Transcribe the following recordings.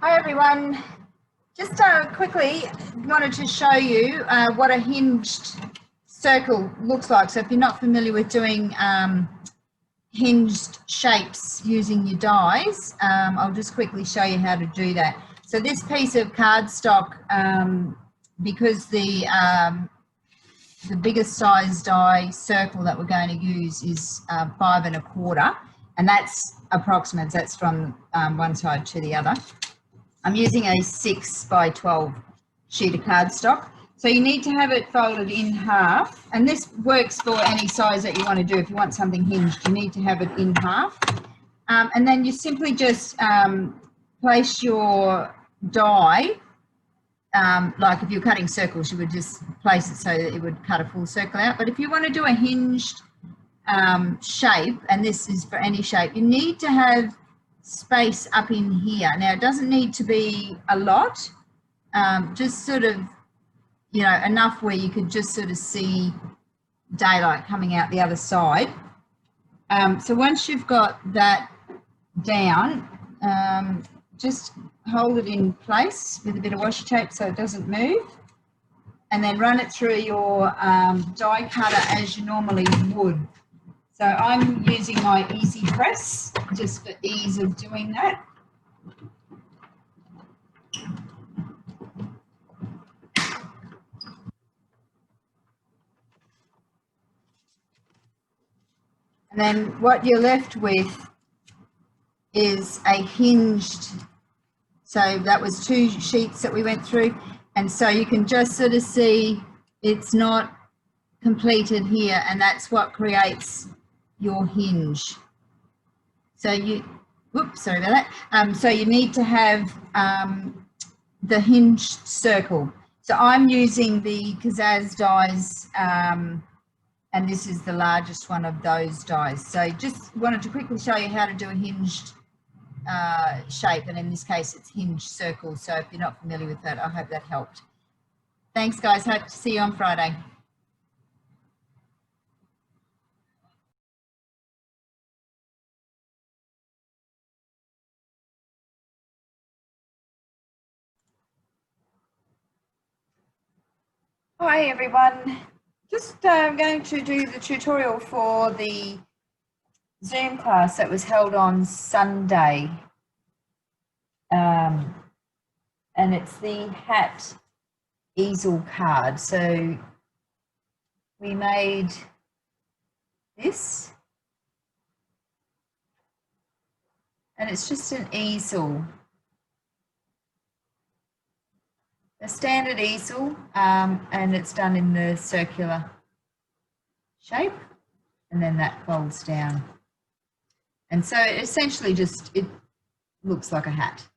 Hi everyone, just quickly wanted to show you what a hinged circle looks like. So if you're not familiar with doing hinged shapes using your dies, I'll just quickly show you how to do that. So this piece of cardstock, because the biggest size die circle that we're going to use is 5 1/4, and that's approximate, that's from one side to the other. I'm using a 6 by 12 sheet of cardstock. So you need to have it folded in half, and this works for any size that you want to do. If you want something hinged, you need to have it in half. And then you simply just place your die, like if you're cutting circles, you would just place it so that it would cut a full circle out. But if you want to do a hinged shape, and this is for any shape, you need to have space up in here. Now it doesn't need to be a lot, just sort of, you know, enough where you could just sort of see daylight coming out the other side. So once you've got that down, just hold it in place with a bit of washi tape so it doesn't move, and then run it through your die cutter as you normally would. So I'm using my easy press just for ease of doing that. And then what you're left with is a hinged, so that was 2 sheets that we went through, and so you can just sort of see it's not completed here, and that's what creates your hinge. So you, whoops, sorry about that. So you need to have the hinged circle. So I'm using the Kaszazz dies, and this is the largest one of those dies. So just wanted to quickly show you how to do a hinged shape, and in this case it's hinged circle. So if you're not familiar with that, I hope that helped. Thanks guys, hope to see you on Friday. Hi everyone, just going to do the tutorial for the Zoom class that was held on Sunday, and it's the Hat Easel Card. So we made this, and it's just an easel, a standard easel, and it's done in the circular shape, and then that folds down, and so essentially just it looks like a hat.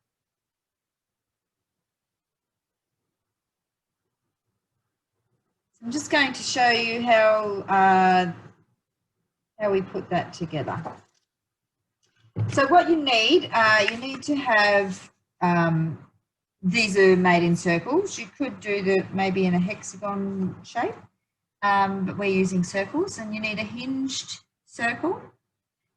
So I'm just going to show you how we put that together. So what you need to have, these are made in circles. You could do the maybe in a hexagon shape, but we're using circles, and you need a hinged circle.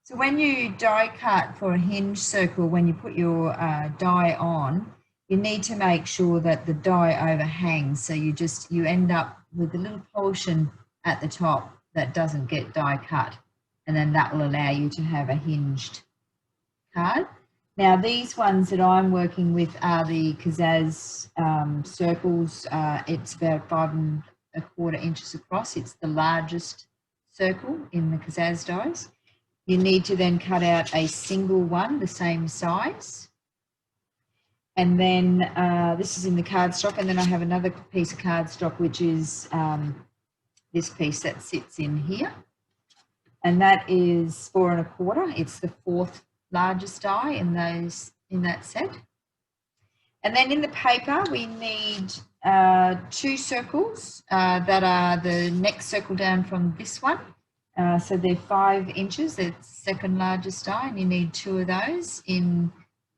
So when you die cut for a hinged circle, when you put your die on, you need to make sure that the die overhangs. So you end up with a little portion at the top that doesn't get die cut, and then that will allow you to have a hinged card. Now these ones that I'm working with are the Kaszazz circles. It's about 5 1/4 inches across. It's the largest circle in the Kaszazz dies. You need to then cut out a single one the same size, and then this is in the cardstock, and then I have another piece of cardstock which is this piece that sits in here, and that is 4 1/4. It's the 4th largest die in that set. And then in the paper we need 2 circles that are the next circle down from this one. So they're 5 inches, they're the 2nd largest die, and you need 2 of those in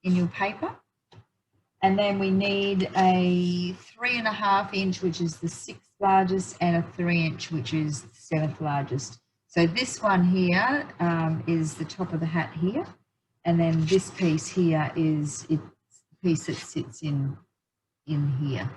your paper. And then we need a 3 1/2 inch, which is the 6th largest, and a 3 inch, which is the 7th largest. So this one here is the top of the hat here, and then this piece here is its piece that sits in here.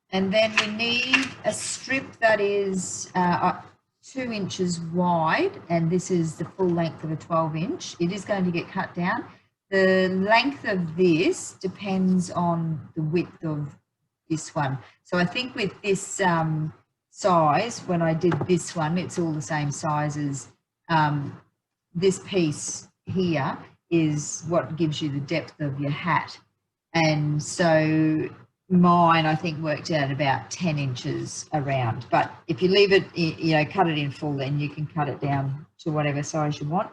And then we need a strip that is 2 inches wide, and this is the full length of a 12-inch. It is going to get cut down. The length of this depends on the width of this one. So I think with this size, when I did this one, it's all the same size as this piece here is what gives you the depth of your hat. And so mine, I think, worked out about 10 inches around. But if you leave it, you know, cut it in full, then you can cut it down to whatever size you want.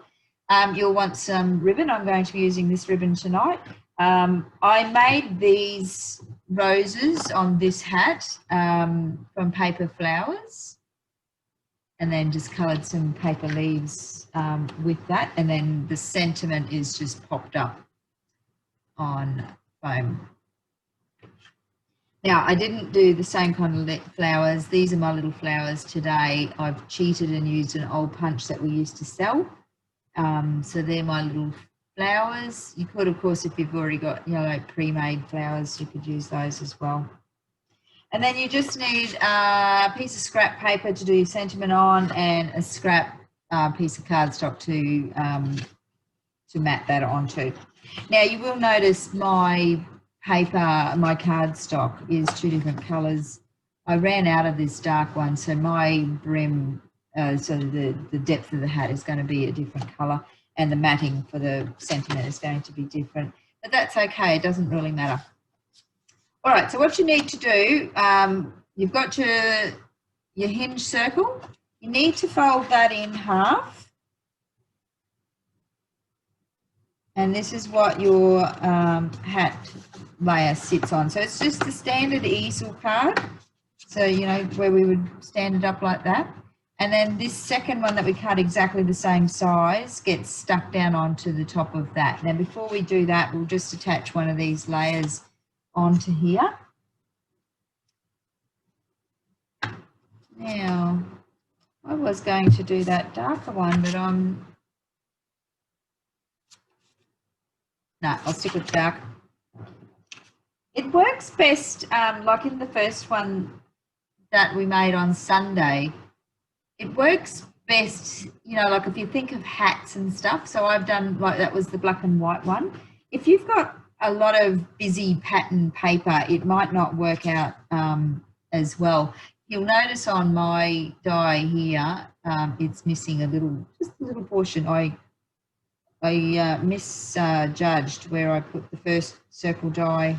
You'll want some ribbon. I'm going to be using this ribbon tonight. I made these roses on this hat from paper flowers, and then just coloured some paper leaves with that. And then the sentiment is just popped up on foam. Now, I didn't do the same kind of flowers. These are my little flowers today. I've cheated and used an old punch that we used to sell. So they're my little flowers. You could, of course, if you've already got, you know, like pre-made flowers, you could use those as well. And then you just need a piece of scrap paper to do your sentiment on, and a scrap piece of cardstock to mat that onto. Now, you will notice my paper, my cardstock is 2 different colours. I ran out of this dark one, so my brim, so the depth of the hat is going to be a different colour, and the matting for the sentiment is going to be different. But that's okay, it doesn't really matter. All right, so what you need to do, you've got your hinge circle. You need to fold that in half. And this is what your hat layer sits on. So it's just the standard easel card. So, you know, where we would stand it up like that. And then this second one that we cut exactly the same size gets stuck down onto the top of that. Now, before we do that, we'll just attach one of these layers onto here. Now, I was going to do that darker one, but no, I'll stick with dark. It works best, like in the first one that we made on Sunday, it works best, you know, like if you think of hats and stuff. So I've done, like, that was the black and white one. If you've got a lot of busy pattern paper, it might not work out as well. You'll notice on my die here, it's missing a little, just a little portion. I misjudged where I put the first circle die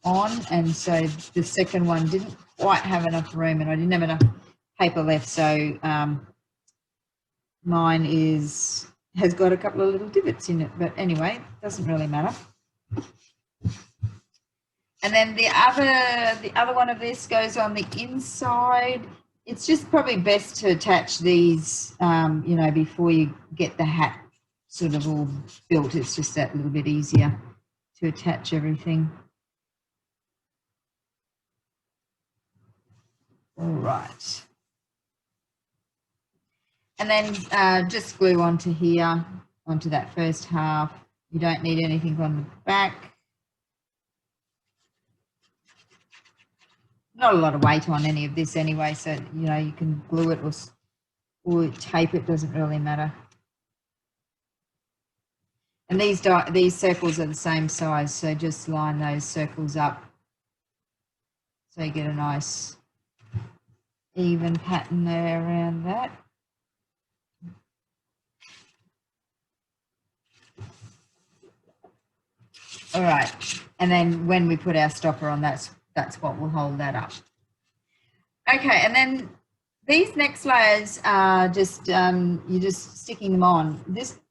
on, and so the second one didn't quite have enough room, and I didn't have enough paper left, so mine has got a couple of little divots in it, but anyway, doesn't really matter. And then the other one of this goes on the inside. It's just probably best to attach these, you know, before you get the hat sort of all built. It's just that little bit easier to attach everything. All right. And then just glue onto here, onto that first half. You don't need anything on the back. Not a lot of weight on any of this anyway, so, you know, you can glue it or tape it, doesn't really matter. And these circles are the same size, so just line those circles up so you get a nice even pattern there around that. All right, and then when we put our stopper on, that's what will hold that up. Okay, and then these next layers are just, you're just sticking them on.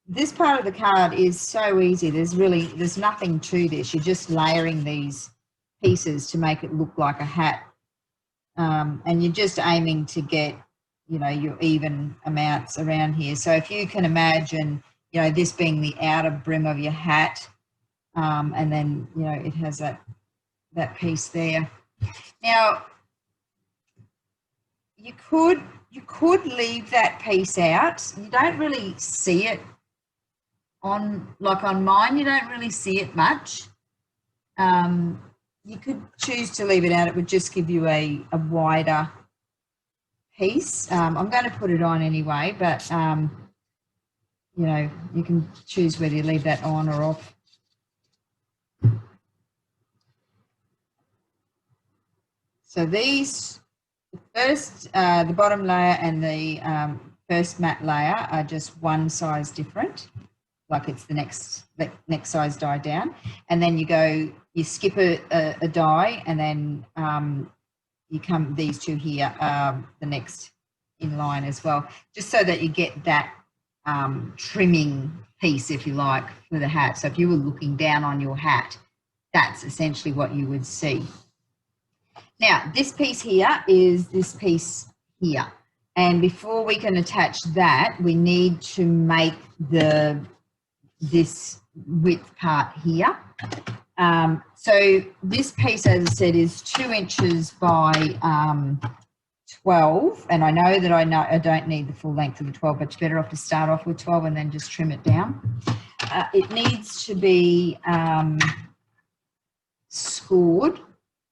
This part of the card is so easy. There's nothing to this. You're just layering these pieces to make it look like a hat. And you're just aiming to get, you know, your even amounts around here. So if you can imagine, you know, this being the outer brim of your hat, and then, you know, it has that piece there. Now, you could leave that piece out. You don't really see it on, like on mine, you don't really see it much. You could choose to leave it out. It would just give you a wider piece. I'm going to put it on anyway, but, you know, you can choose whether you leave that on or off. So these, the bottom layer and the first matte layer are just one size different, like it's the next size die down. And then you skip a die, and then you come these two here, the next in line as well, just so that you get that trimming piece, if you like, for the hat. So if you were looking down on your hat, that's essentially what you would see. Now, this piece here is this piece here. And before we can attach that, we need to make this width part here. So this piece, as I said, is 2 inches by 12. And I know that I don't need the full length of the 12, but you're better off to start off with 12 and then just trim it down. It needs to be scored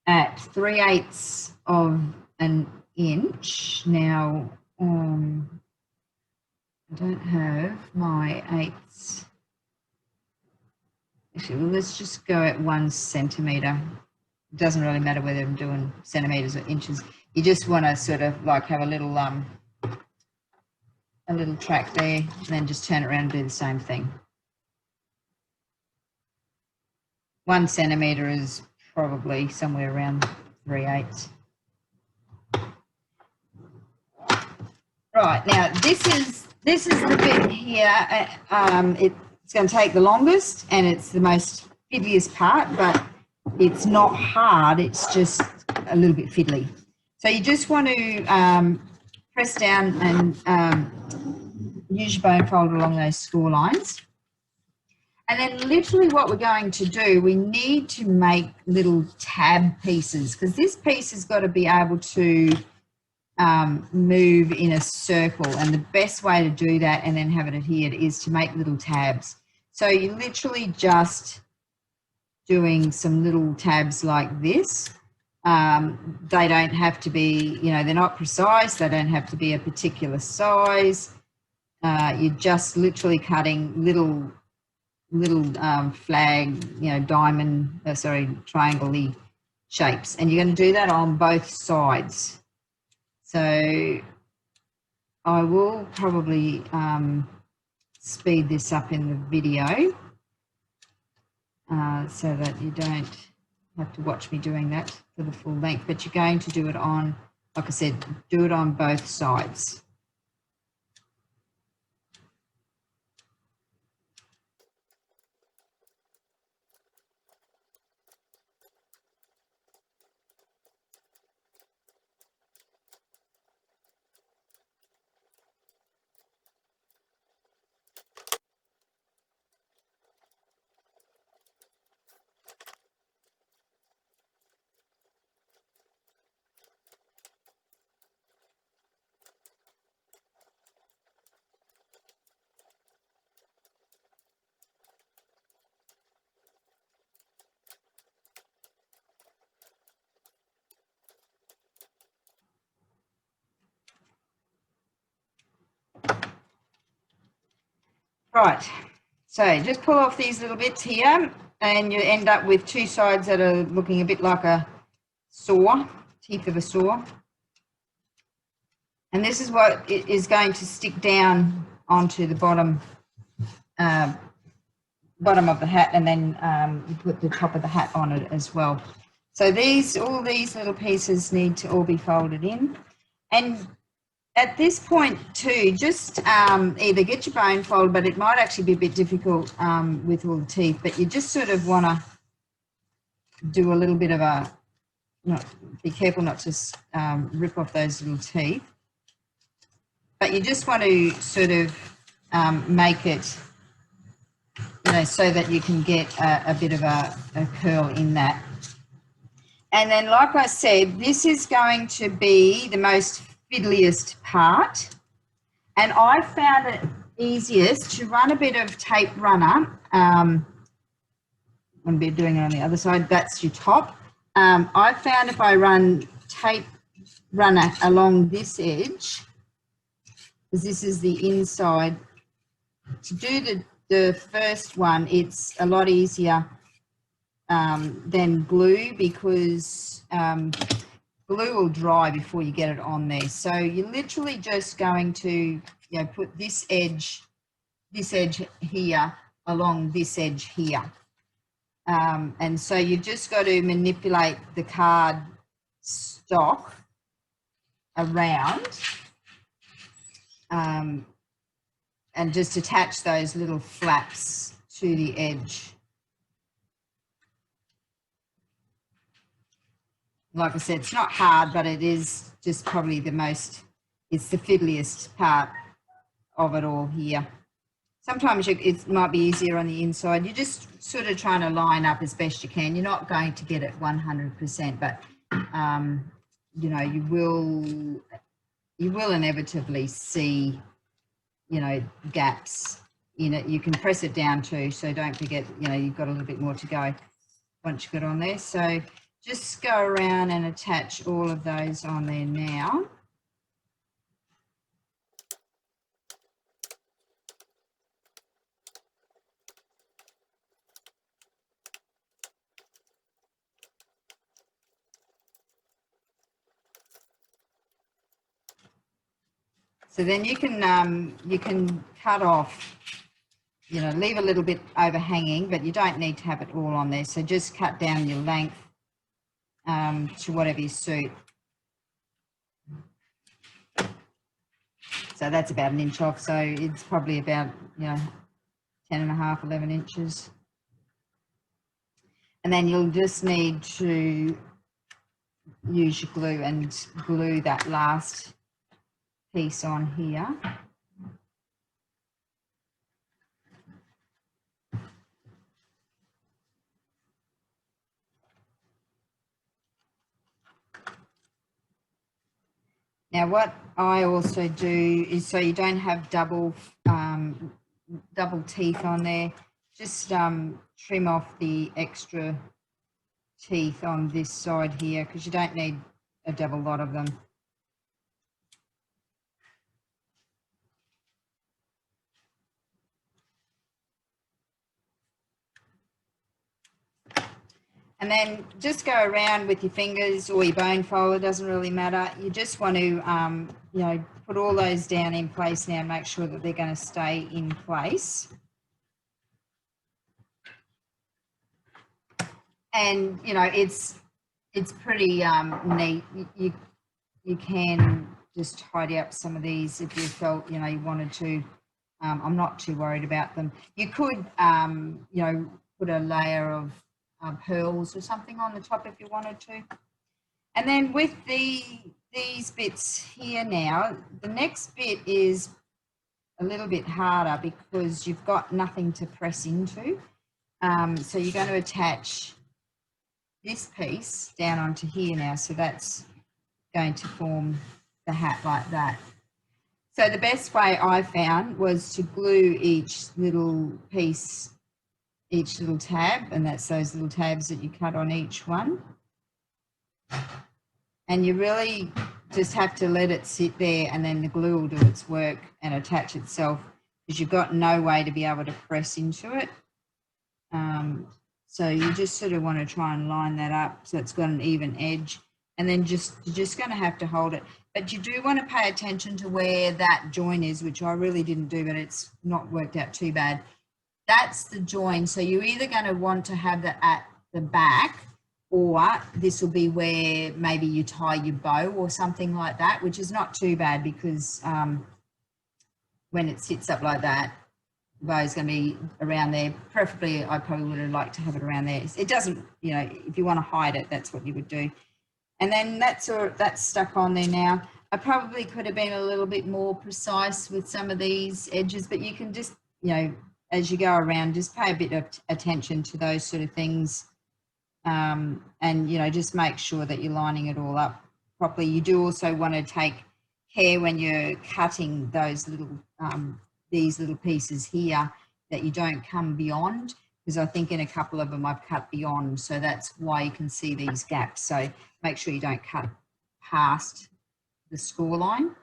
at 3/8 of an inch. Now, I don't have my eighths. Actually, well, let's just go at 1 centimetre. It doesn't really matter whether I'm doing centimetres or inches. You just want to sort of like have a little track there, and then just turn it around and do the same thing. 1 centimetre is probably somewhere around 3/8. Right, now this is the bit here. It's going to take the longest, and it's the most fiddliest part, but it's not hard. It's just a little bit fiddly. So you just want to press down and use your bone folder along those score lines. And then literally what we're going to do, we need to make little tab pieces, because this piece has got to be able to move in a circle. And the best way to do that and then have it adhered is to make little tabs. So you're literally just doing some little tabs like this. They don't have to be, you know, they're not precise. They don't have to be a particular size. You're just literally cutting little flag, you know, triangle-y shapes, and you're going to do that on both sides. So I will probably speed this up in the video so that you don't have to watch me doing that for the full length, but you're going to do it on, like I said, do it on both sides. Right, so just pull off these little bits here, and you end up with two sides that are looking a bit like a saw, teeth of a saw. And this is what is going to stick down onto the bottom of the hat, and then you put the top of the hat on it as well. So all these little pieces need to all be folded in. And at this point too, just either get your bone fold, but it might actually be a bit difficult with all the teeth, but you just sort of want to do a little bit of be careful not to rip off those little teeth. But you just want to sort of make it, you know, so that you can get a bit of a curl in that. And then, like I said, this is going to be the most fiddliest part, and I found it easiest to run a bit of tape runner. I'm going to be doing it on the other side. That's your top. I found if I run tape runner along this edge, because this is the inside, to do the first one, it's a lot easier than glue, because glue will dry before you get it on there. So you're literally just going to, put this edge here along this edge here. And so you've just got to manipulate the card stock around and just attach those little flaps to the edge. Like I said, it's not hard, but it is just probably it's the fiddliest part of it all here. Sometimes it might be easier on the inside. You're just sort of trying to line up as best you can. You're not going to get it 100%, but you will inevitably see, gaps in it. You can press it down too, so don't forget, you've got a little bit more to go once you get on there. So just go around and attach all of those on there now. So then you can cut off, leave a little bit overhanging, but you don't need to have it all on there. So just cut down your length to whatever you suit. So that's about 1 inch off. So it's probably about, 10.5, 11 inches. And then you'll just need to use your glue and glue that last piece on here. Now what I also do is, so you don't have double teeth on there, just trim off the extra teeth on this side here, because you don't need a double lot of them. And then just go around with your fingers or your bone folder, doesn't really matter. You just want to, put all those down in place now and make sure that they're going to stay in place. And, it's pretty neat. You can just tidy up some of these if you felt, you wanted to. I'm not too worried about them. You could, put a layer of pearls or something on the top if you wanted to. And then with these bits here now, the next bit is a little bit harder because you've got nothing to press into. So you're going to attach this piece down onto here now. So that's going to form the hat like that. So the best way I found was to glue each little piece, each little tab, and that's those little tabs that you cut on each one. And you really just have to let it sit there, and then the glue will do its work and attach itself, because you've got no way to be able to press into it. So you just sort of want to try and line that up so it's got an even edge, and then you're just going to have to hold it. But you do want to pay attention to where that join is, which I really didn't do, but it's not worked out too bad. That's the join. So you're either going to want to have that at the back, or this will be where maybe you tie your bow or something like that, which is not too bad, because when it sits up like that, the bow is going to be around there. Preferably, I probably would have liked to have it around there. It doesn't, if you want to hide it, that's what you would do. And then that's stuck on there now. I probably could have been a little bit more precise with some of these edges, but you can just, as you go around, just pay a bit of attention to those sort of things. And, just make sure that you're lining it all up properly. You do also want to take care when you're cutting those little these little pieces here that you don't come beyond, because I think in a couple of them I've cut beyond, so that's why you can see these gaps. So make sure you don't cut past the score line.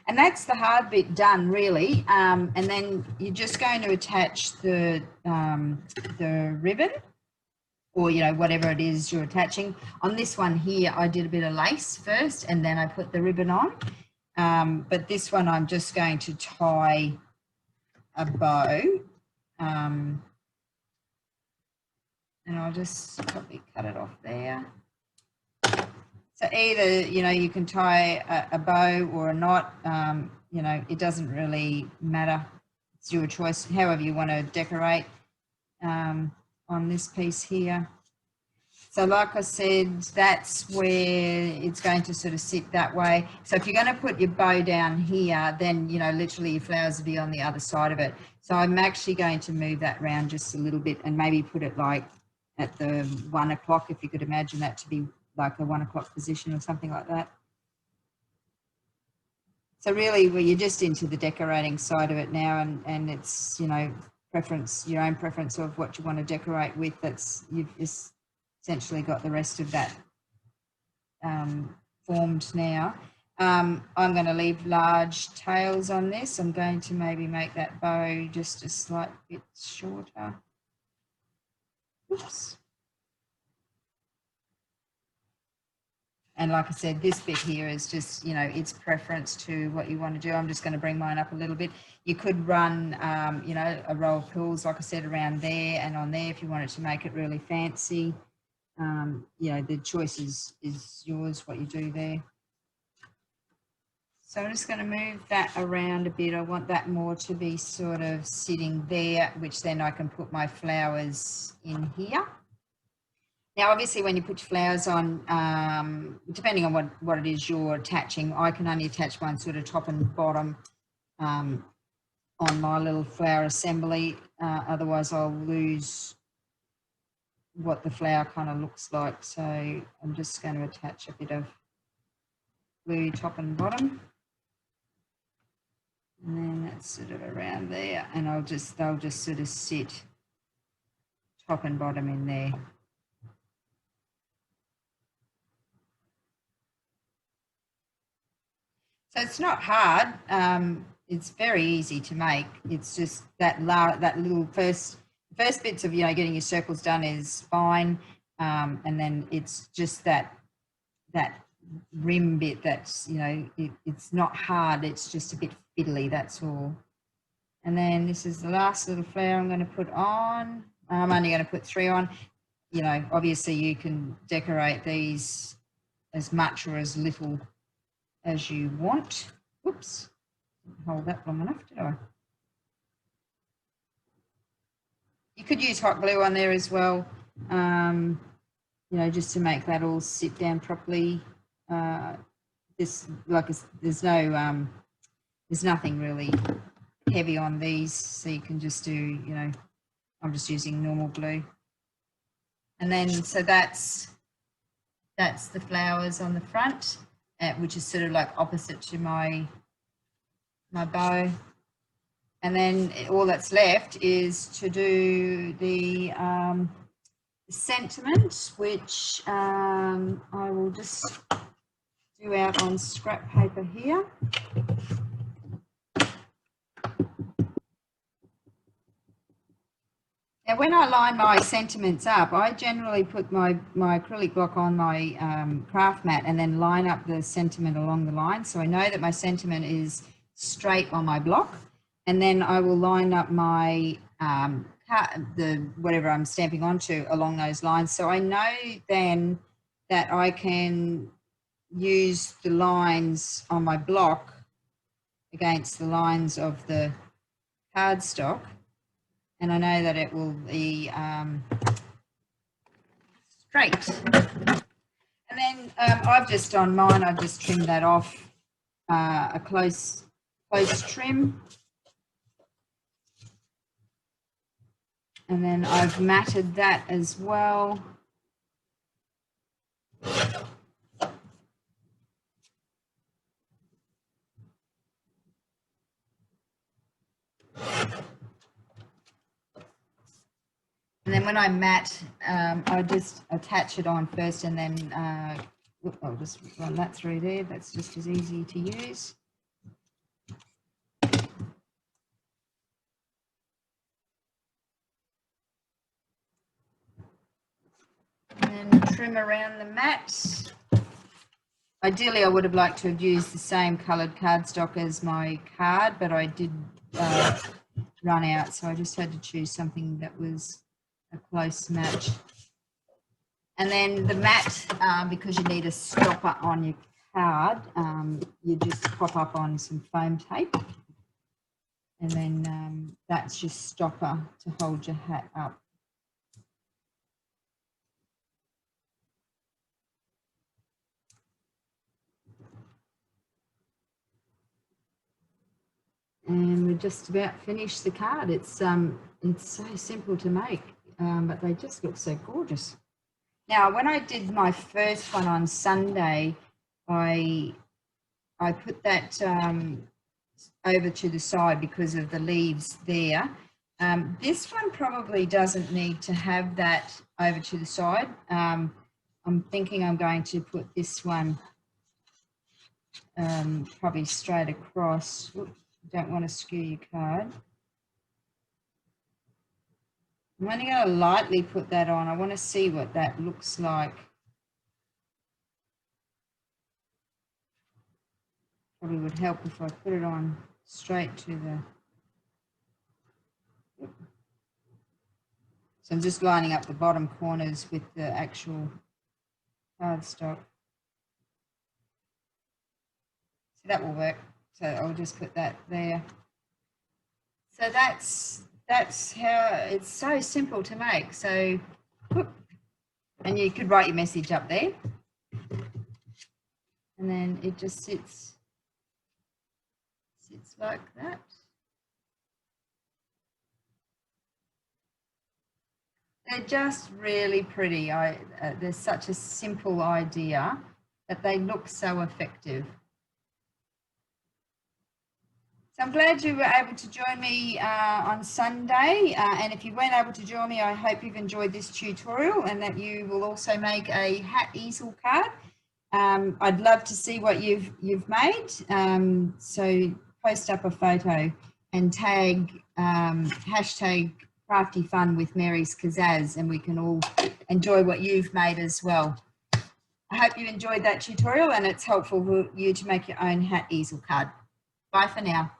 And that's the hard bit done, really. And then you're just going to attach the ribbon, or, you know, whatever it is you're attaching. On this one here, I did a bit of lace first, and then I put the ribbon on. But this one, I'm just going to tie a bow. And I'll just probably cut it off there. So either, you know, you can tie a bow or a knot, you know, it doesn't really matter. It's your choice, however you want to decorate on this piece here. So like I said, that's where it's going to sort of sit that way. So if you're going to put your bow down here, then, you know, literally your flowers will be on the other side of it. So I'm actually going to move that around just a little bit and maybe put it like at the 1 o'clock, if you could imagine that to be like a 1 o'clock position or something like that. So really, well, you're just into the decorating side of it now, and it's, you know, preference, your own preference of what you want to decorate with. That's, you've just essentially got the rest of that formed now. I'm going to leave large tails on this. I'm going to maybe make that bow just a slight bit shorter. Oops. And like I said, this bit here is just, you know, it's preference to what you want to do. I'm just going to bring mine up a little bit. You could run, you know, a row of quills, like I said, around there and on there if you wanted to make it really fancy. You know, the choice is yours, what you do there. So I'm just going to move that around a bit. I want that more to be sort of sitting there, which then I can put my flowers in here. Now, obviously, when you put your flowers on, depending on what it is you're attaching, I can only attach one sort of top and bottom on my little flower assembly. Otherwise, I'll lose what the flower kind of looks like. So I'm just going to attach a bit of glue top and bottom. And then that's sort of around there. And they'll just sort of sit top and bottom in there. So it's not hard. It's very easy to make. It's just that little first bits of, you know, getting your circles done is fine, and then it's just that rim bit that's, you know, it's not hard. It's just a bit fiddly. That's all. And then this is the last little flower I'm going to put on. I'm only going to put 3 on. You know, obviously you can decorate these as much or as little as you want. Oops, didn't hold that long enough, did I? You could use hot glue on there as well, you know, just to make that all sit down properly. There's nothing really heavy on these, so you can just do, you know, I'm just using normal glue. And then, so that's the flowers on the front, which is sort of like opposite to my bow. And then all that's left is to do the sentiment, which I will just do out on scrap paper here. Now, when I line my sentiments up, I generally put my acrylic block on my craft mat and then line up the sentiment along the line. So I know that my sentiment is straight on my block, and then I will line up my whatever I'm stamping onto along those lines. So I know then that I can use the lines on my block against the lines of the cardstock. And I know that it will be straight. And then I've just, on mine, I've just trimmed that off a close trim. And then I've matted that as well. And then when I mat, I just attach it on first, and then I'll just run that through there. That's just as easy to use. And then trim around the mat. Ideally, I would have liked to have used the same coloured cardstock as my card, but I did run out, so I just had to choose something that was a close match. And then the mat, because you need a stopper on your card, you just pop up on some foam tape, and then that's your stopper to hold your hat up. And we're just about finished the card. It's so simple to make, but they just look so gorgeous. Now, when I did my first one on Sunday, I put that over to the side because of the leaves there. This one probably doesn't need to have that over to the side. I'm thinking I'm going to put this one probably straight across. Oops, don't want to skew your card. I'm only going to lightly put that on. I want to see what that looks like. Probably would help if I put it on straight to the... So I'm just lining up the bottom corners with the actual cardstock. So that will work. So I'll just put that there. So that's how it's so simple to make. So, and you could write your message up there, and then it just sits like that. They're just really pretty. They're such a simple idea that they look so effective. So I'm glad you were able to join me on Sunday, and if you weren't able to join me, I hope you've enjoyed this tutorial and that you will also make a hat easel card. I'd love to see what you've made, so post up a photo and tag hashtag Crafty Fun with Mary's Kaszazz, and we can all enjoy what you've made as well. I hope you enjoyed that tutorial and it's helpful for you to make your own hat easel card. Bye for now.